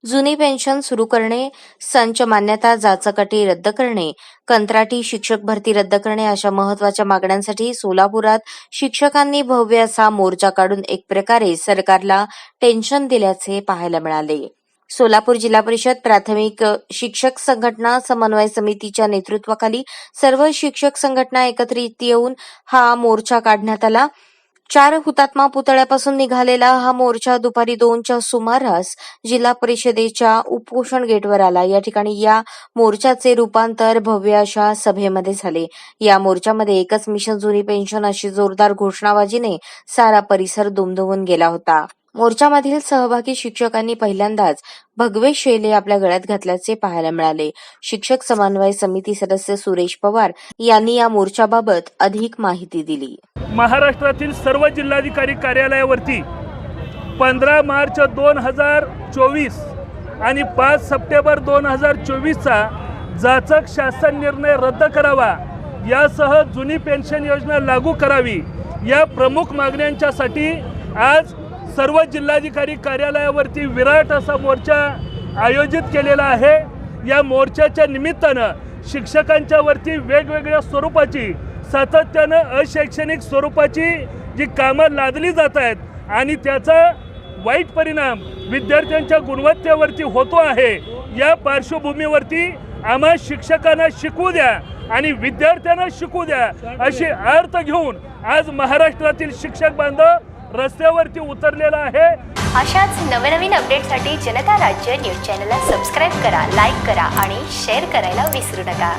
जुनी पेन्शन सुरू करणे, संच मान्यता जाचक-अटी रद्द करणे, कंत्राटी शिक्षक भरती रद्द करणे अशा महत्त्वाच्या मागण्यांसाठी सोलापुरात शिक्षकांनी भव्य असा मोर्चा काढून एक प्रकारे सरकारला टेन्शन दिल्याचे पाहायला मिळाले. सोलापूर जिल्हा परिषद प्राथमिक शिक्षक संघटना समन्वय समितीच्या नेतृत्वाखाली सर्व शिक्षक संघटना एकत्रित येऊन हा मोर्चा काढण्यात आला. 4 हुतात्मा पुतळ्यापासून निघालेला हा मोर्चा दुपारी 2च्या सुमारास जिल्हा परिषदेच्या उपोषण गेटवर आला. या ठिकाणी या मोर्चाचे रूपांतर भव्य अशा सभेमध्ये झाले. या मोर्चामध्ये एकच मिशन जुनी पेन्शन अशी जोरदार घोषणाबाजीने सारा परिसर दुमदुमून गेला होता. मोर्चामधील सहभागी शिक्षकांनी पहिल्यांदाच भगवे शेले आपल्या गळ्यात घातल्याचे पाहायला मिळाले. शिक्षक समन्वय समिती सदस्य सुरेश पवार यांनी या मोर्चाबाबत अधिक माहिती दिली. महाराष्ट्रातील सर्व जिल्हाधिकारी कार्यालयावरती 15 मार्च 2024 आणि 5 सप्टेंबर 2024चा जाचक शासन निर्णय रद्द करावा, यासह जुनी पेन्शन योजना लागू करावी, या प्रमुख मागण्यांच्यासाठी आज सर्व जिल्हाधिकारी कार्यालयावरती विराट असा मोर्चा आयोजित केलेला आहे. या मोर्चाच्या निमित्तानं शिक्षकांच्या वरती वेगवेगळ्या स्वरूपाची सातत्यानं अशैक्षणिक स्वरूपाची जी कामं लादली जात आहेत आणि त्याचा वाईट परिणाम विद्यार्थ्यांच्या गुणवत्तेवरती होतो आहे. या पार्श्वभूमीवरती आम्हा शिक्षकांना शिकवू द्या आणि विद्यार्थ्यांना शिकवू द्या अशी अर्थ घेऊन आज महाराष्ट्रातील शिक्षक बांधव रस्त्यावरती उतरलेला आहे. अशाच नवनवीन अपडेटसाठी जनता राज्य न्यूज चॅनलला सबस्क्राईब करा, लाईक करा आणि शेअर करायला विसरू नका.